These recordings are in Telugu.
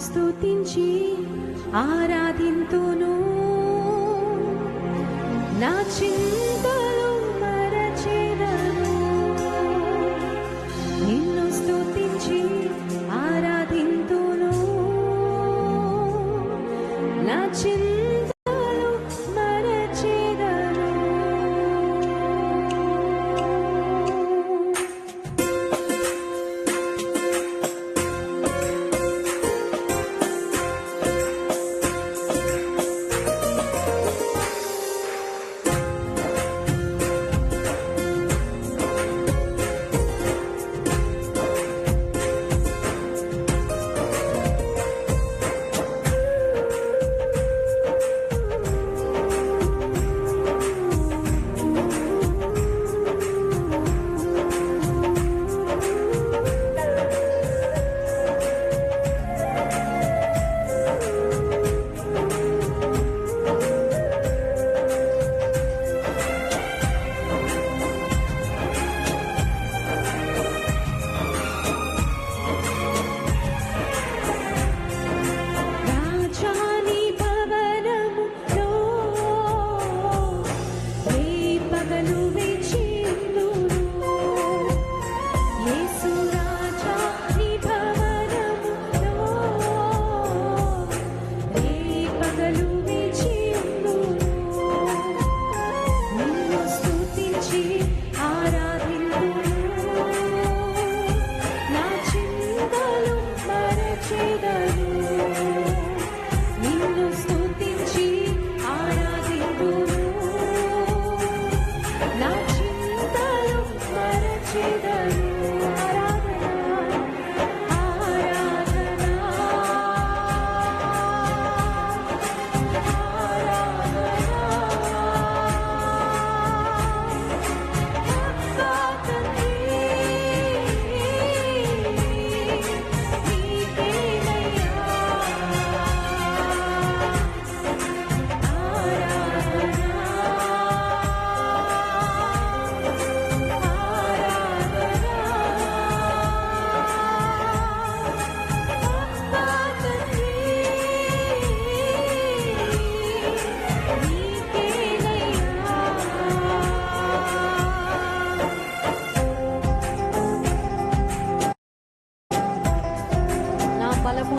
స్తుతించి ఆరాధింతును, నా చింతలు మరచెదను. నిన్ను స్తుతించి ఆరాధింతును, నా చింతలు మరచెదను.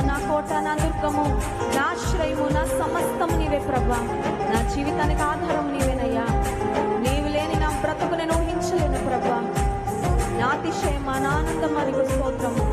నా కోట, నా దుర్గము, నా ఆశ్రయము, నా సమస్తము నీవే ప్రభా. నా జీవితానికి ఆధారం నీవేనయ్యా. నీవు లేని నా బ్రతుకు నేను ఊహించలేను ప్రభా. నా అతిశయం, నా ఆనందం, మరియు స్తోత్రము.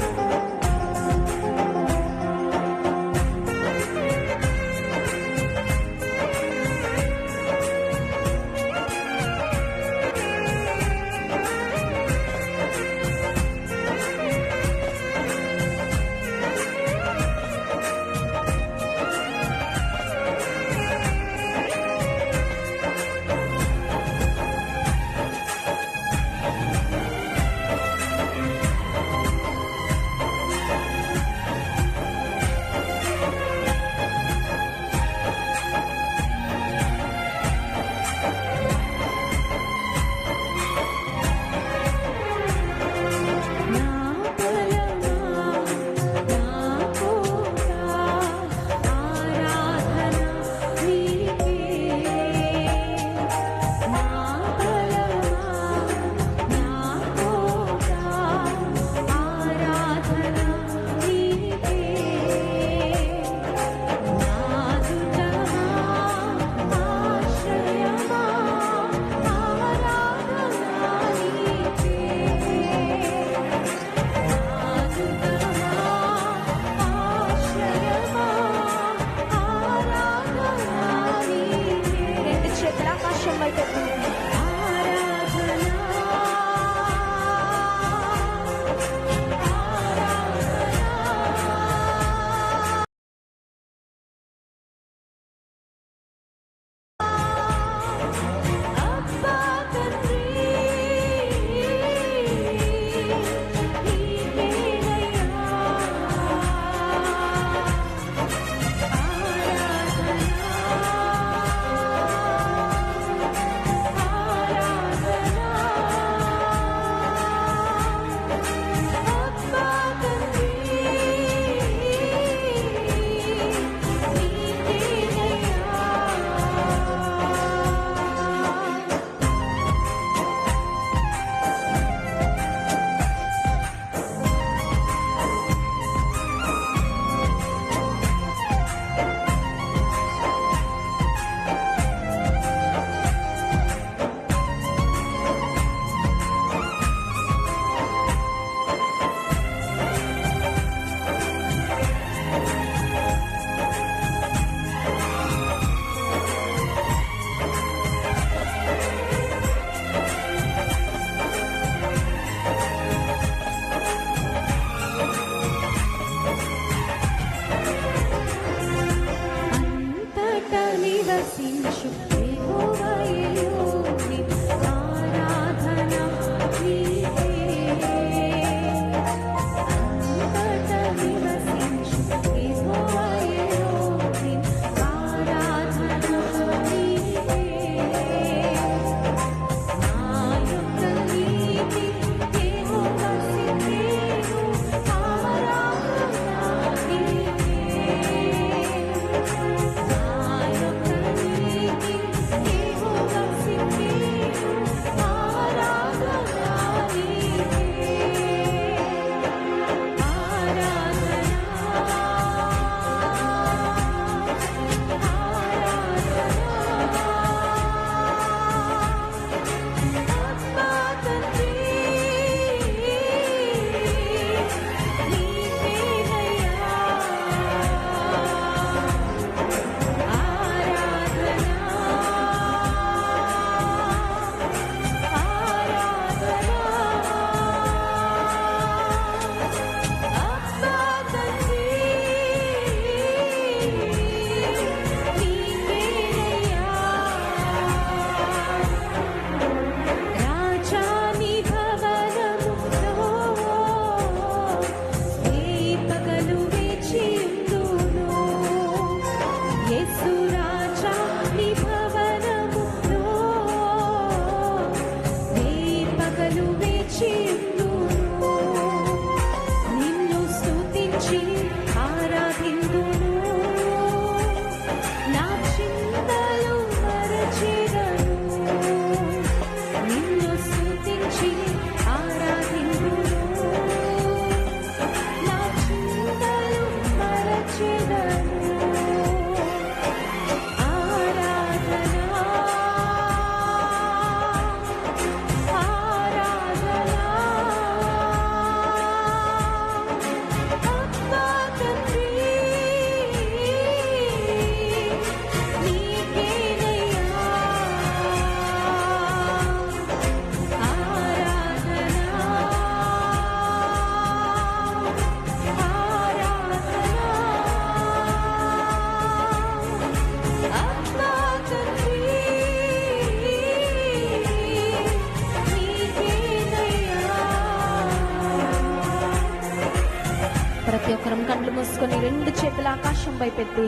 ప్రతి ఒక్కరం కళ్ళు మూసుకొని రెండు చేతుల ఆకాశం వైపెత్తి,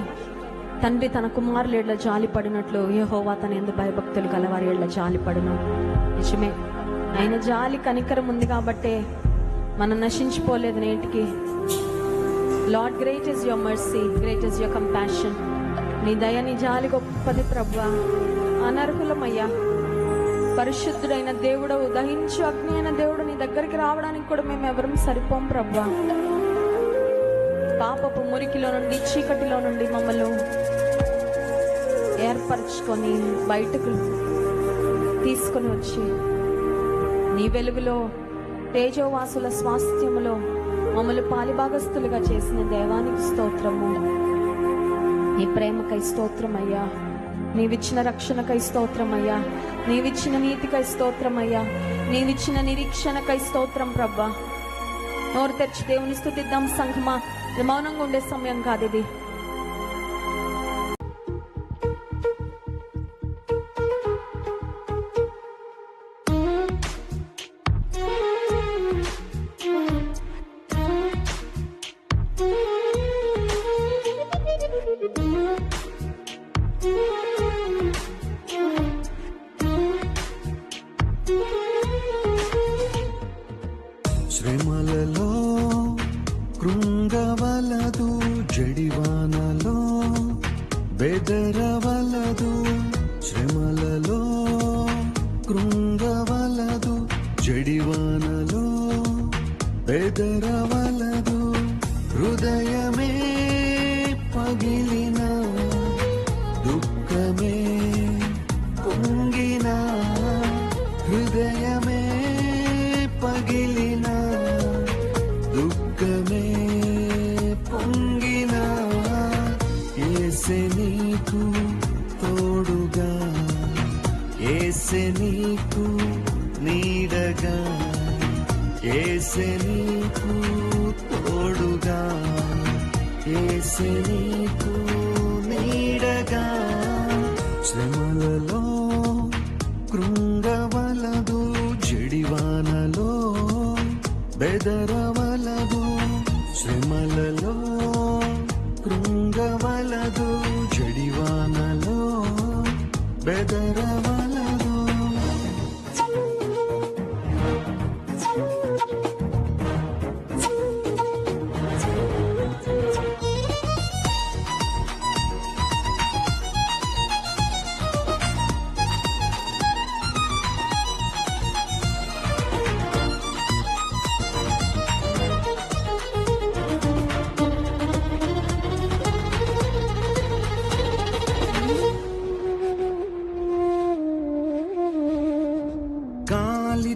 తండ్రి తన కుమారుల ఎడల జాలి పడినట్లు యెహోవా తన యందు భయభక్తులు గలవారి ఎడల జాలి పడును. నిజమే, ఆయన జాలి కనికరం ఉంది కాబట్టే మనం నశించిపోలేదు నేటికి. Lord, great is your mercy, great is your compassion. నీ దయ, నీ జాలి గొప్పది ప్రభువా. అనర్హులమయ్యా, పరిశుద్ధుడైన దేవుడు, దహించు అగ్ని అయిన దేవుడు నీ దగ్గరికి రావడానికి కూడా మేము ఎవరం సరిపోం ప్రభువా. పాపపు మురికిలో నుండి, చీకటిలో నుండి మమ్మల్ని ఏర్పరచుకొని బయటకు తీసుకొని వచ్చి నీ వెలుగులో, తేజోవాసుల స్వాస్థ్యములో మమ్మల్ని పాలిభాగస్తులుగా చేసిన దేవానికి స్తోత్రము. నీ ప్రేమకై స్తోత్రమయ్యా, నీవిచ్చిన రక్షణకై స్తోత్రమయ్యా, నీవిచ్చిన నీతికై స్తోత్రమయ్యా, నీవిచ్చిన నిరీక్షణకై స్తోత్రం ప్రభా. నోరు తెరిచి దేవుని స్తుతిద్దాం సంఘమా. ఇది మౌనంగా ఉండే సమయం కాదు ఇది. శ్రమలలో కృంగవలదు, జడివానలో బెదరవలదు. శ్రమలలో కృంగవలదు, జడివానలో బెదరవలదు. హృదయమే పగిలిన, దుఃఖమే పొంగిన, హృదయమే పగిలిన, దుఃఖమే పొంగిన, యేసే నీకు తోడుగా, యేసే నీకు నీడగా, యేసే నీకు తోడుగా, యేసే నీకు నీడగా. శ్రమలలో కృంగవలదు, జడివానలో బెదరవలదు. శ్రమలలో కృంగవలదు, జడివానలో బెదరవలదు. గాలి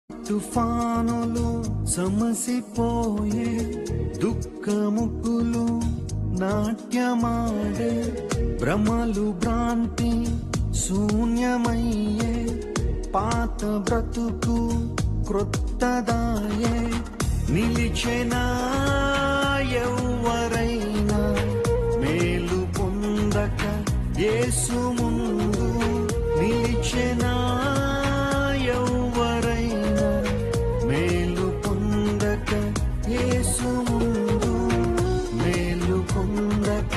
తుఫానులు సమసిపోయే, దుఃఖముకులు నాట్యమాడే, భ్రమలు భ్రాంతి శూన్యమయ్యే, పాత బ్రతుకు క్రొత్తదాయే. నిలిచెనా ఎవ్వరైనా మేలు పొందక యేసు ముందు, నిలిచెనా ఎవ్వరైనా మేలు పొందక యేసు ముందు, మేలు పొందక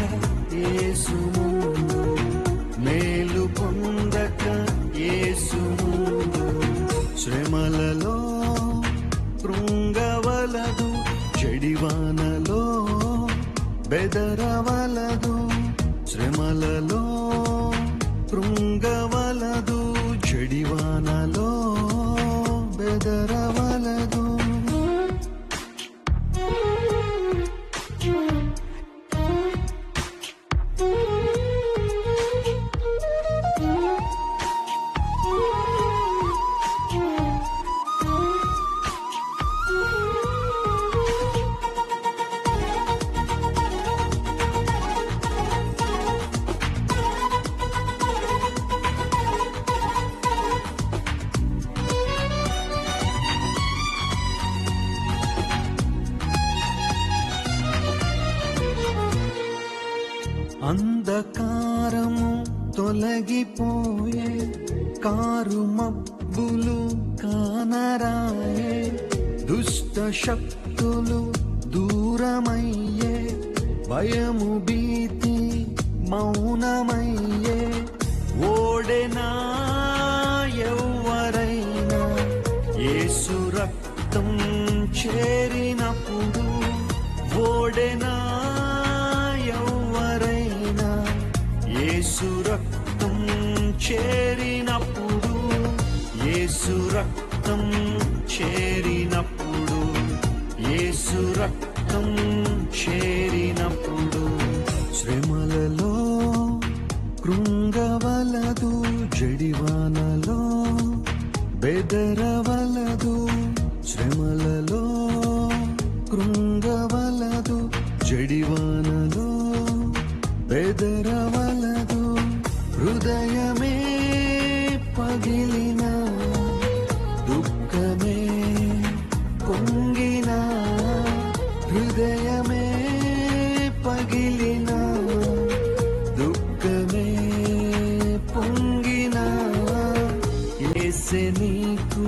యేసు ముందు, మేలు పొందక యేసు ముందు. శ్రమలలో కృంగవలదు, జడివానలో బెదరవలదు. శ్రమలలో కృంగవలదు, జడివానలో బెదరవలదు. అంధకారము తొలగిపోయే, కారు మబ్బులు కానరాయే, దుష్ట శక్తులు దూరమయ్యే, భయము భీతి మౌనమయ్యే. ఓడెనా ఎవరైనా యేసు రక్తం చేరినప్పుడు, ఓడెనా ఎవరైనా యేసు రక్తం చేరినప్పుడు, యేసు రక్తం చేరినప్పుడు, యేసు రక్తం చేరినప్పుడు. శ్రమలలో కృంగవలదు, జడివానలో బెదరవలదు. శ్రమలలో కృంగవలదు, జడివానలో బెదరవలదు. హృదయమే పగిలిన, దుఃఖమే పొంగిన, హృదయమే పగిలిన, దుఃఖమే పొంగిన. యేసే నీకు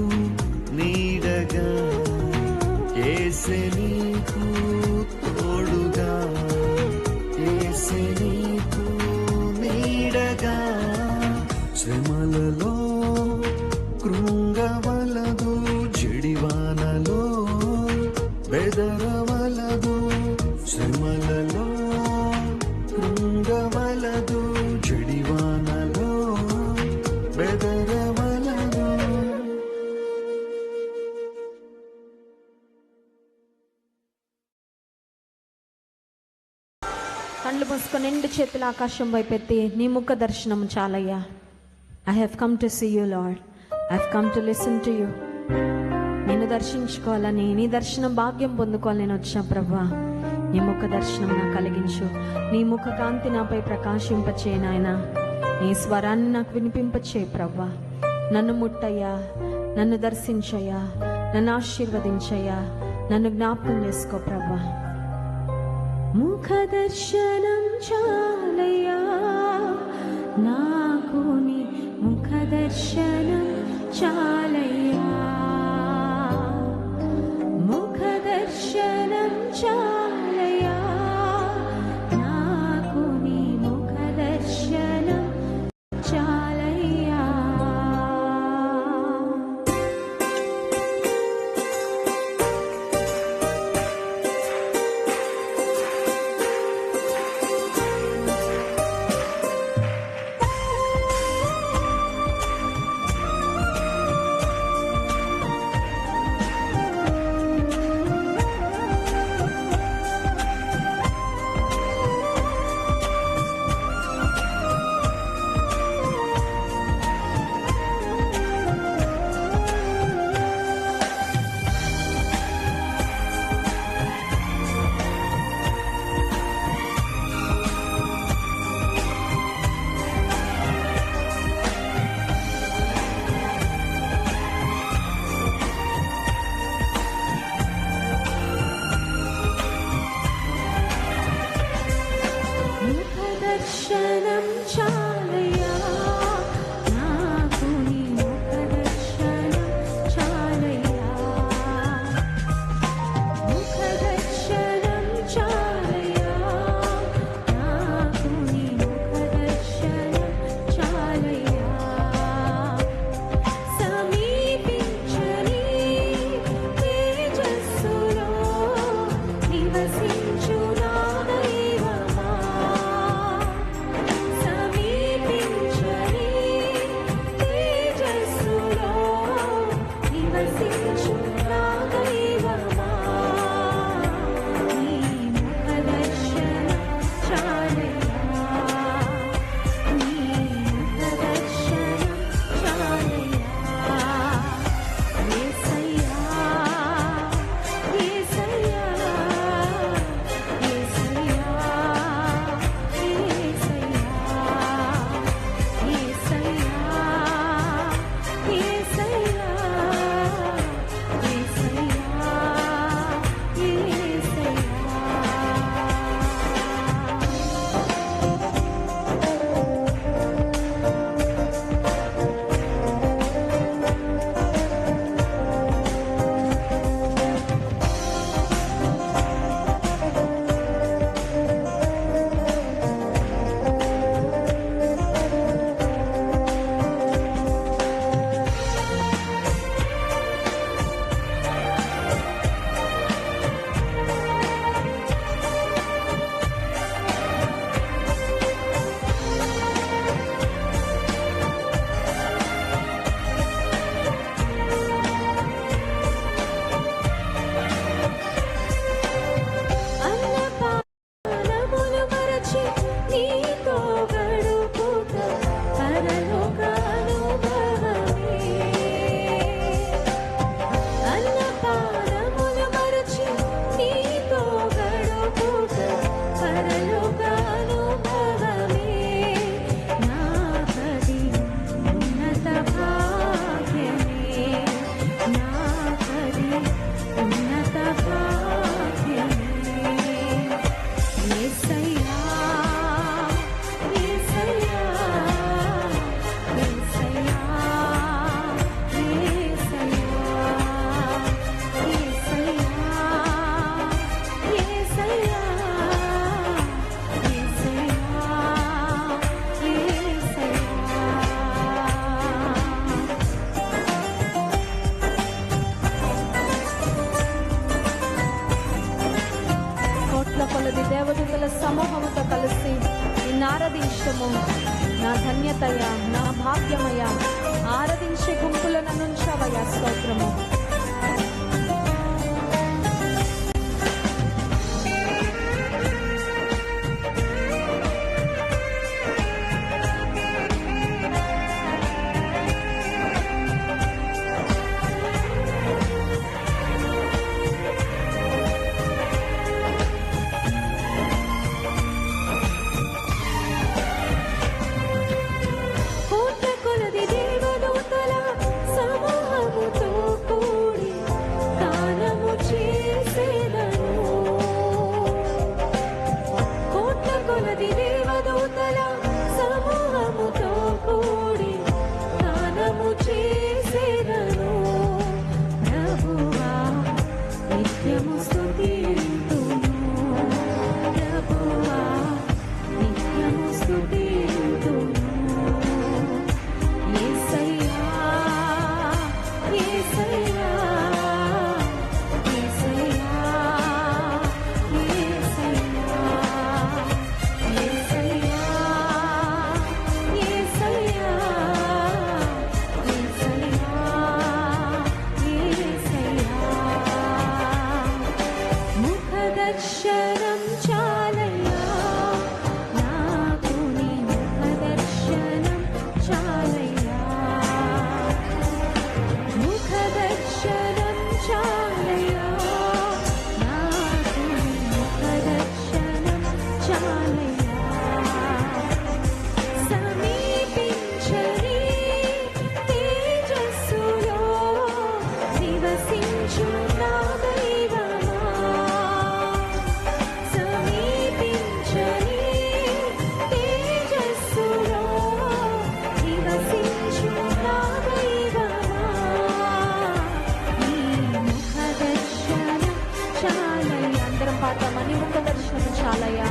నీడగా, యేసే నీకు తోడుగా, యేసే నీకు నీడగా. శ్రమలలో కృంగవలదు, జడివానలో బెదరవలదు. శ్రమలలో కృంగవలదు, జడివానలో బెదరవలదు. కళ్ళు మూసుకొని నిండు చేతుల ఆకాశం వైపెత్తి, నీ ముఖ దర్శనం చాలయ్యా. I have come to see you Lord, I have come to listen to you. నేను దర్శించుకోవాలని, నీ దర్శనం భాగ్యం పొందుకోవాలని నేను వచ్చా ప్రభా. నీ ముఖ దర్శనం నాకు కలిగించు, నీ ముఖ కాంతి నాపై ప్రకాశింపచేయ నాయన. నీ స్వరాన్ని నాకు వినిపింపచేయ ప్రభా. నన్ను ముట్టయ్యా, నన్ను దర్శించయ్యా, నన్ను ఆశీర్వదించయ్యా, నన్ను జ్ఞాపకం చేసుకో ప్రభా. ముఖ దర్శనం చాలయ్యా నాకు, నీ ముఖ దర్శనం చాలయ్యా. ముఖ దర్శనం చాలయ్యా నాకు, నీ ముఖ దర్శనం చాలయ్యా. సమూహముతో కలిసి నిన్ను ఆరాధించము నా ధన్యతయ్యా, నా భాగ్యమయ్యా. ఆరాధించే గుంపులో నన్ను ఉంచావయ్యా. స్తోత్రము. కోట్ల కొలది దేవదూతల సమూహముతో కూడి గానము చేసేదను. కోట్ల కొలది దేవదూతల సమూహముతో కూడి గానము చేసేదను. ప్రభువా నిత్యము స్తుతింతును. ప్రభువా నిత్యము స్తుతింతును. యేసయ్యా, యేసయ్యా, యేసయ్యా, యేసయ్యా, యేసయ్యా, యేసయ్యా, యేసయ్యా, ముఖదర్శనం చాలయ్యా నాకు, నీ ముఖదర్శనం చాలయ్యా. ముఖదర్శనం చాలయ్యా నాకు, నీ ముఖదర్శనం చాలయ్యా. సమీపించని తేజస్సులో నివసించు నా దైవమా. సమీపించని తేజస్సులో నివసించు నా దైవమా. నీ ముఖదర్శనం చాలయ్యా. అందరం పాడతామా? నీ ముఖ దర్శనం చాలయ్యా.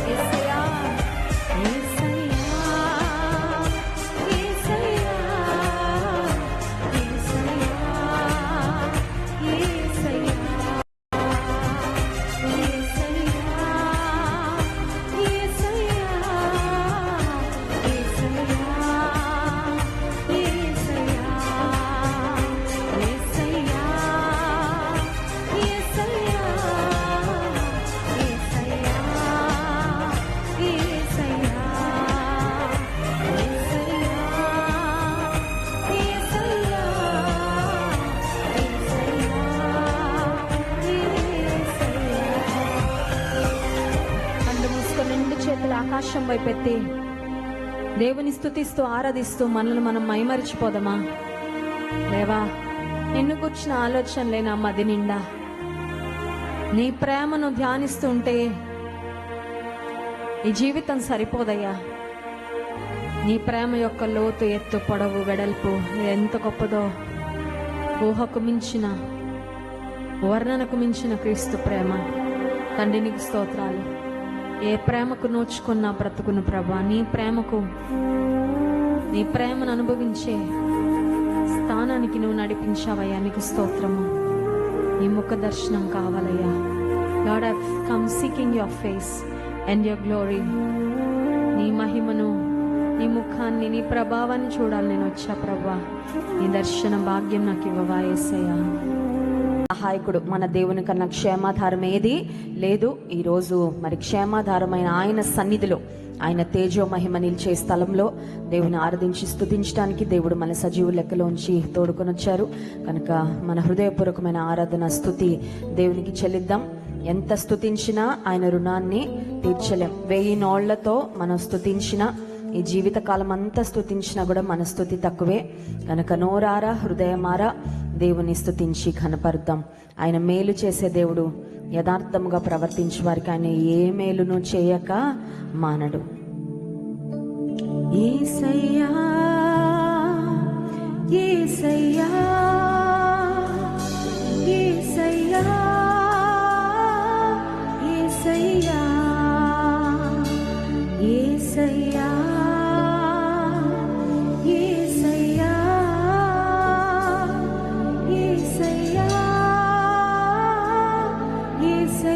యేసయ్యా, యేసయ్యా, యేసయ్యా, యేసయ్యా, యేసయ్యా, కళ్ళు మూసుకొని రెండు చేతులు ఆకాశం వైపెత్తి దేవుని స్తుతిస్తూ ఆరాధిస్తూ మనల్ని మనం మైమరిచిపోదామా? లేవా, నిన్ను కూర్చున్న ఆలోచనలే నా మది నిండా. నీ ప్రేమను ధ్యానిస్తూ ఉంటే ఈ జీవితం సరిపోదయ్యా. నీ ప్రేమ యొక్క లోతు, ఎత్తు, పొడవు, వెడల్పు ఎంత గొప్పదో. ఊహకు మించిన, వర్ణనకు మించిన క్రీస్తు ప్రేమ. తండ్రి నీకు స్తోత్రాలు. ఏ ప్రేమకు నోచుకున్నా బ్రతుకును ప్రభా. నీ ప్రేమను అనుభవించే స్థానానికి నువ్వు నడిపించావయ్యా. నీకు స్తోత్రము. నీ ముఖ దర్శనం కావాలయ్యా. Lord, I've come seeking your face and your glory. నీ మహిమను, నీ ముఖాన్ని, నీ ప్రభావాన్ని చూడాలి నేను వచ్చా ప్రభా. నీ దర్శన భాగ్యం నాకు ఇవ్వవా యేసయ్యా. సహాయకుడు మన దేవుని కన్నా క్షేమాధారం ఏది లేదు. ఈరోజు మరి క్షేమాధారమైన ఆయన సన్నిధిలో, ఆయన తేజో మహిమ నిలిచే స్థలంలో దేవుని ఆరాధించి స్తుతించడానికి దేవుడు మన సజీవు లెక్కలోంచి తోడుకొని వచ్చారు కనుక మన హృదయపూర్వకమైన ఆరాధన, స్తుతి దేవునికి చెల్లిద్దాం. ఎంత స్తుతించినా ఆయన రుణాన్ని తీర్చలేం. 1000 నోళ్లతో మనం స్తుతించినా, ఈ జీవితకాలం అంతా స్తుతించినా కూడా మన స్తుతి తక్కువే. కనుక నోరారా, హృదయమారా దేవుని స్తుతించి ఘనపరుద్దాం. ఆయన మేలు చేసే దేవుడు. యథార్థముగా ప్రవర్తించే వారికి ఆయన ఏ మేలును చేయక మానడు. యేసయ్యా, యేసయ్యా, యేసయ్యా, యేసయ్యా, యేసయ్యా, యేసయ్యా, యేసయ్యా, యేసయ్యా,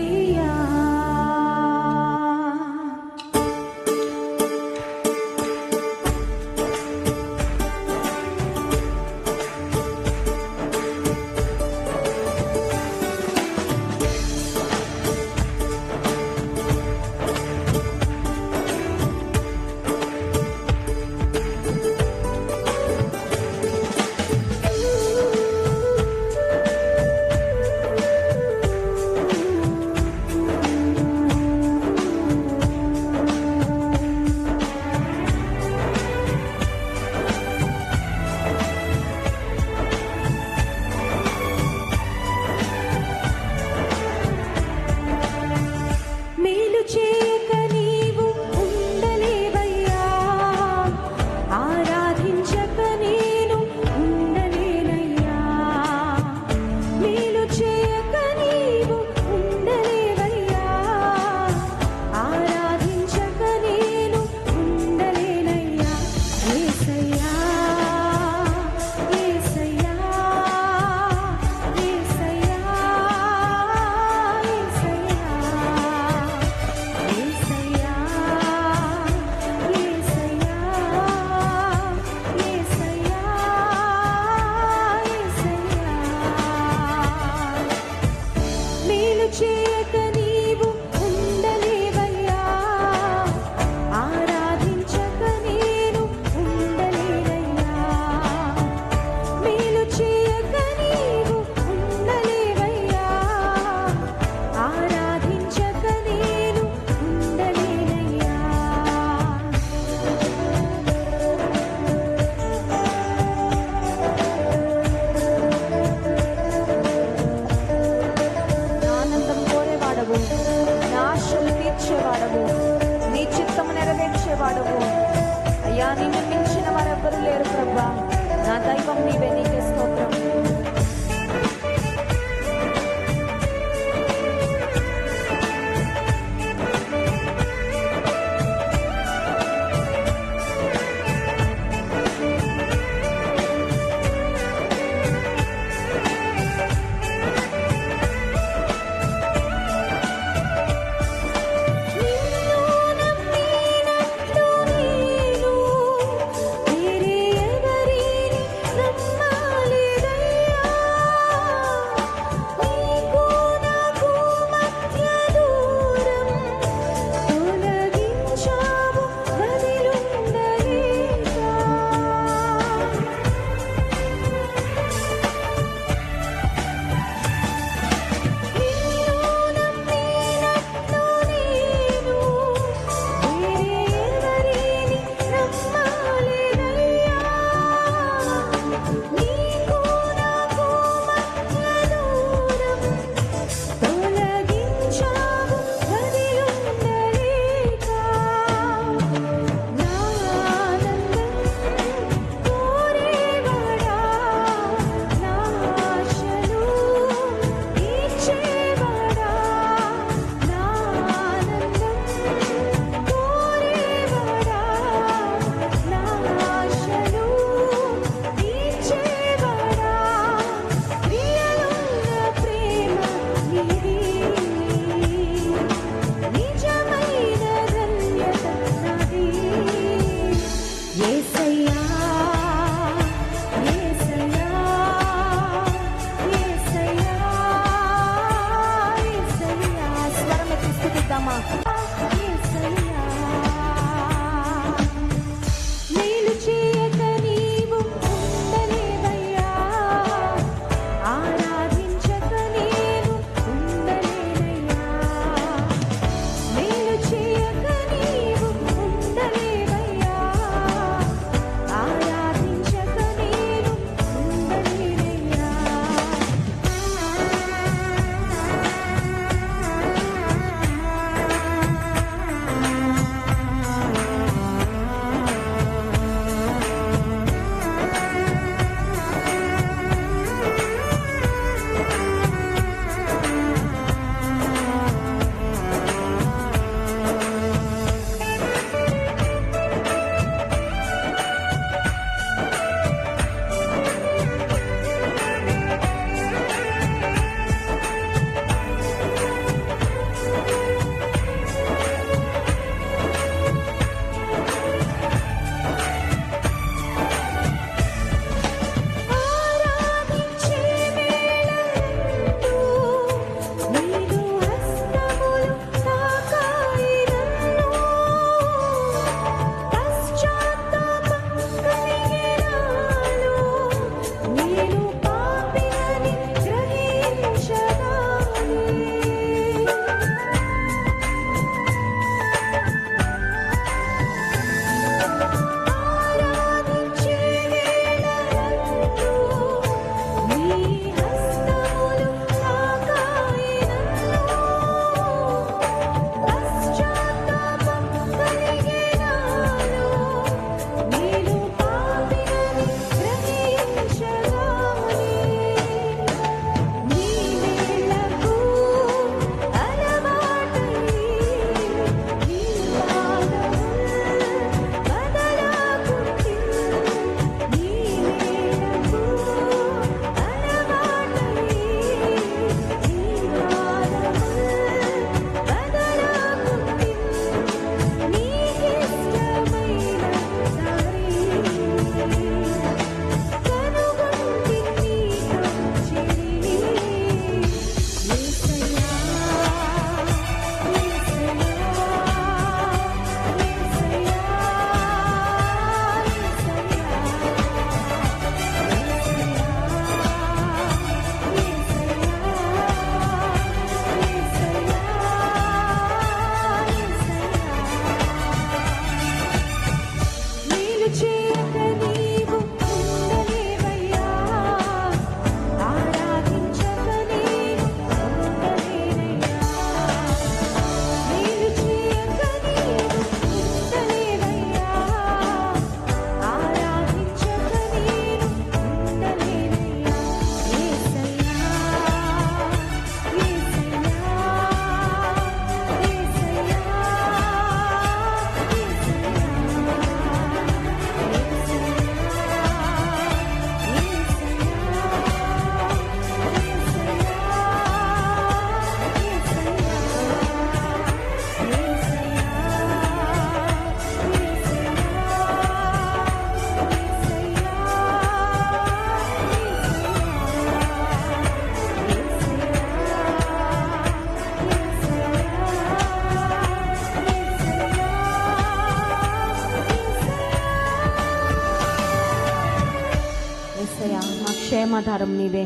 ఆధారం నీవే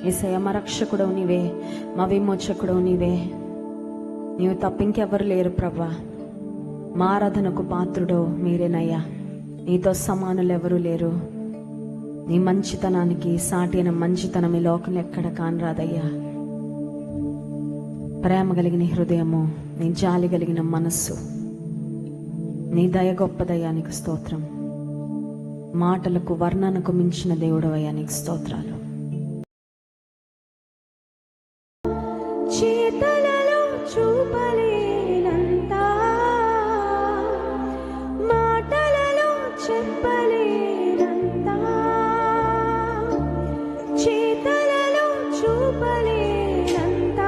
యేసయ్య, మా రక్షకుడవు నీవే, మా విమోచకుడవు నీవే. నీవు తప్పింకెవరు లేరు ప్రభా. మా ఆరాధనకు పాత్రుడో మీరేనయ్యా. నీతో సమానులు ఎవరు లేరు. నీ మంచితనానికి సాటి అయిన మంచితనం ఈ లోకంలో ఎక్కడ కానరాదయ్యా. ప్రేమ కలిగిన హృదయము, నీ జాలి కలిగిన మనస్సు, నీ దయ గొప్పదయ్యా. నీకు స్తోత్రం. మాటలకు వర్ణనకు మించిన దేవుడవయ్యా, నీకు స్తోత్రాలు. చేతలలో చూపలేనంత, మాటలలో చెప్పలేనంత, చేతలలో చూపలేనంత,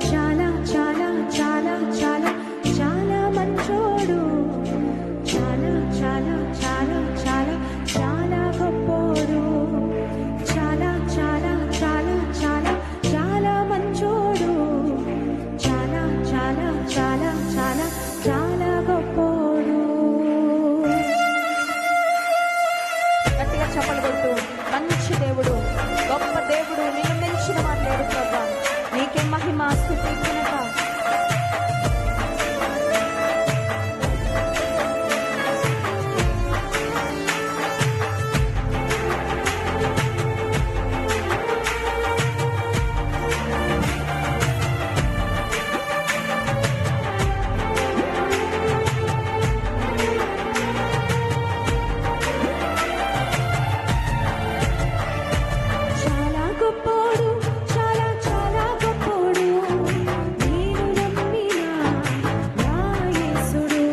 చాలా చాలా చాలా చాలా చాలా మంచోడు, చాలా చాలా చాలా చాలా చాలా గొప్పోడు, చాలా చాలా చాలా చాలా చాలా మంచోడు, చాలా చాలా చాలా చాలా చాలా గొప్పోడు. గట్టిగా చప్పలు కొట్టు. మంచి దేవుడు, గొప్ప దేవుడు, నిన్ను మించిన వాడు లేడు ప్రభా. నీకే మహిమ, స్తుతి, ఘనత. చాలా గొప్పోడు, చాలా చాలా గొప్పోడు, నేను నమ్మిన నా యేసుడు.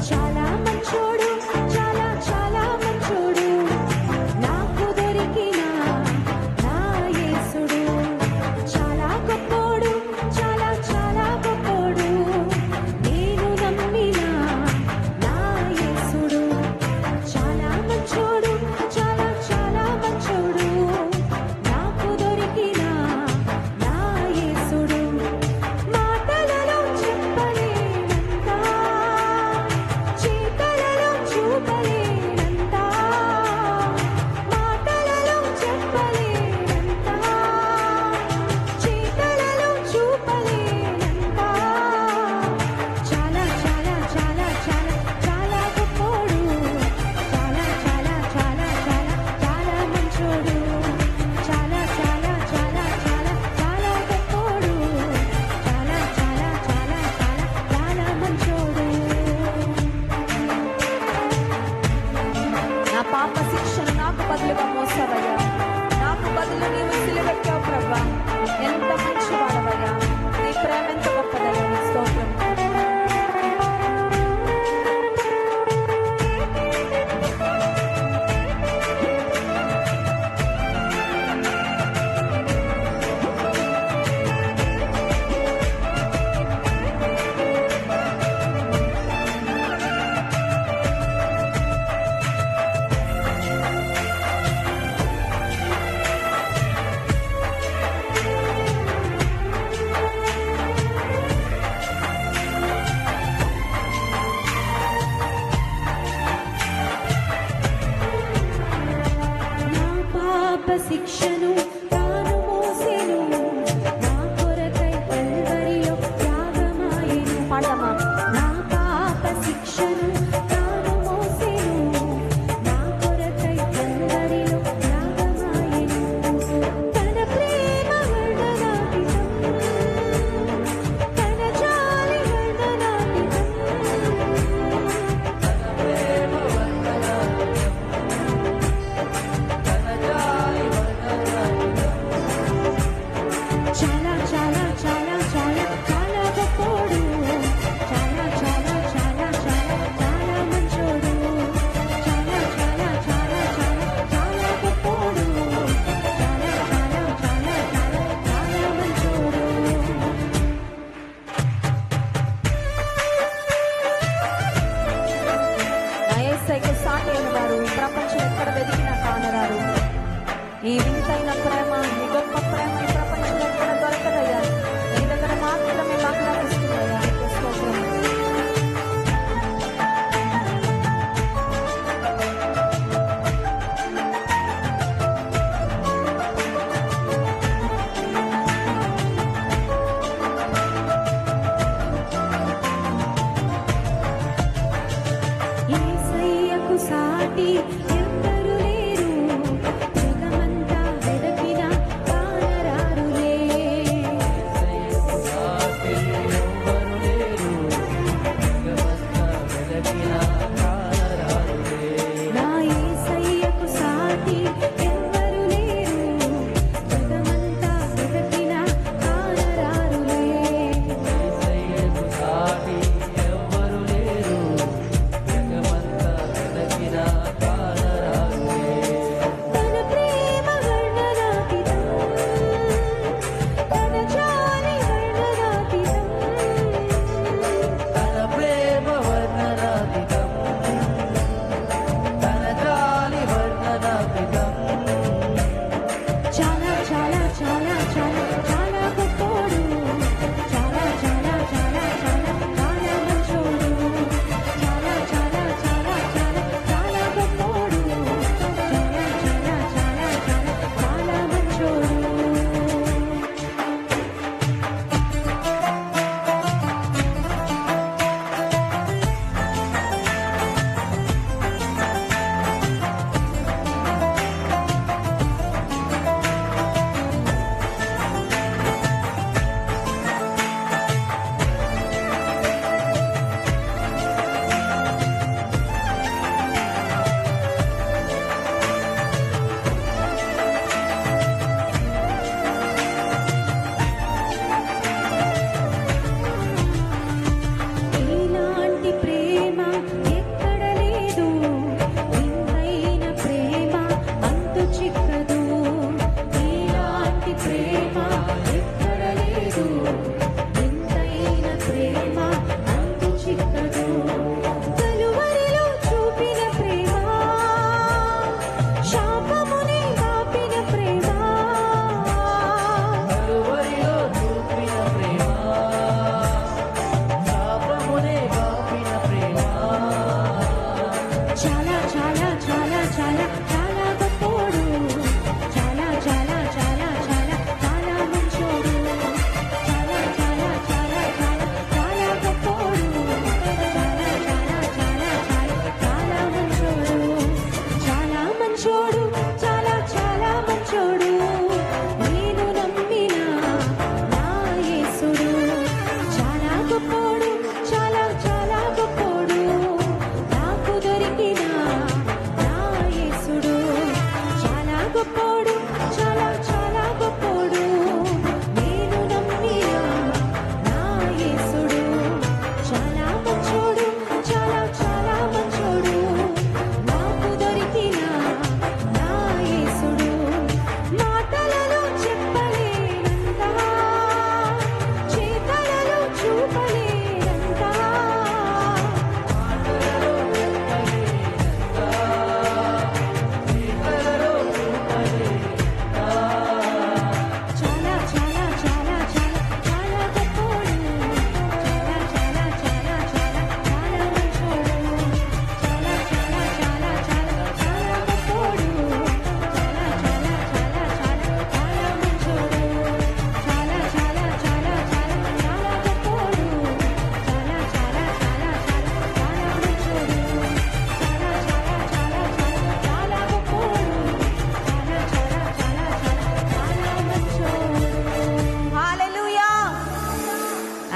చాలా మంచోడు, చాలా చాలా మంచోడు, నాకు దొరికిన నా యేసుడు. చాలా గొప్పోడు, చాలా చాలా గొప్పోడు, నేను నమ్మిన నా యేసుడు. చాలా మంచోడు, చాలా చాలా మంచోడు, నాకు దొరికిన నా యేసుడు. మాటలలో చెప్పలేనంత, చేతలలో చూపలేనంత, మాటలలో చెప్పలేనంత, చేతలలో చూపలేనంత, చాలా చాలా చాలా చాలా చాలా గొప్పోడు, చాలా చాలా చాలా చాలా చాలా మంచోడు, చాలా చాలా చాలా చాలా చాలా గొప్పోడు, చాలా చాలా చాలా చాలా చాలా మంచోడు. నా పాప శిక్షను నాకు బదులుగా మోసావయ్యా. నాకు బదులు నీవు సిలువెక్కావు ప్రభా. ఎంత మంచివాడవయ్యా. నీ ప్రేమ ఎంత గొప్పదయ్యా. నీ స్తోత్రం. నా పాప శిక్షను తాను మోసెను, నా కొరకై కల్వరిలో త్యాగమాయెను. పాడదామా? నా పాప శిక్షను తాను మోసెను, నా కొరకై కల్వరిలో త్యాగమాయెను. తన ప్రేమ వర్ణనాతీతం, తన జాలి వర్ణనాతీతం, చాలా చాలా చాలా చాలా చాలా గొప్పోడు, చాలా చాలా చాలా చాలా చాలా మంచోడు, చాలా చాలా చాలా చాలా చాలా గొప్పోడు, చాలా చాలా చాలా చాలా చాలా మంచోడు. నా యేసయ్యకు సాటి అయిన వారు ఈ ప్రపంచం ఎక్కడ వెతికినా కానరారు. ఈ వింతైన ప్రేమ, ఈ గొప్ప ప్రేమ ఈ ప్రపంచంలో ఎక్కడ దొరకదయ్యా. నీ దగ్గర మాత్రమే మాకు లభిస్తుందయ్యా. నీకు స్తోత్రం.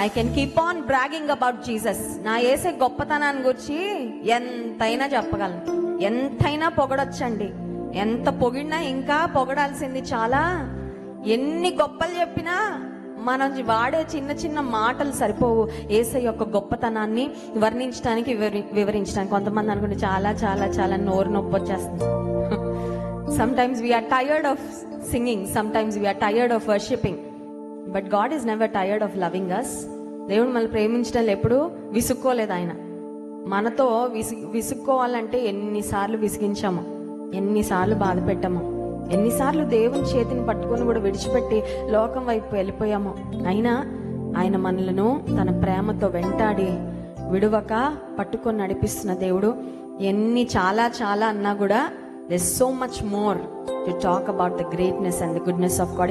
I can keep on bragging about Jesus. నా యేసే గొప్పతనాన్ని గురించి ఎంతైనా చెప్పగలను, ఎంతైనా పొగడొచ్చండి. ఎంత పొగిడినా ఇంకా పొగడాల్సింది చాలా. ఎన్ని గొప్పలు చెప్పినా మనం వాడే చిన్న చిన్న మాటలు సరిపోవు యేసయ్య యొక్క గొప్పతనాన్ని వర్ణించడానికి, వివరించడానికి. కొంతమంది అనుకుంటే చాలా చాలా చాలా నోరు నొప్పి వచ్చేస్తుంది. Sometimes we are tired of singing, sometimes we are tired of worshipping, but God is never tired of loving us. దేవుడు మనల్ని ప్రేమించడంలో ఎప్పుడు విసుక్కోలేదు ఆయన. మనతో విసుక్కోవాలంటే ఎన్నిసార్లు విసిగించాము, ఎన్నిసార్లు బాధ పెట్టాము, ఎన్నిసార్లు దేవుని చేతిని పట్టుకొని కూడా విడిచిపెట్టి లోకం వైపు వెళ్ళిపోయాము. అయినా ఆయన మనలను తన ప్రేమతో వెంటాడి విడువక పట్టుకొని నడిపిస్తున్న దేవుడు. ఎన్ని చాలా చాలా అన్నా కూడా there's so much more to talk about the greatness and the goodness of God.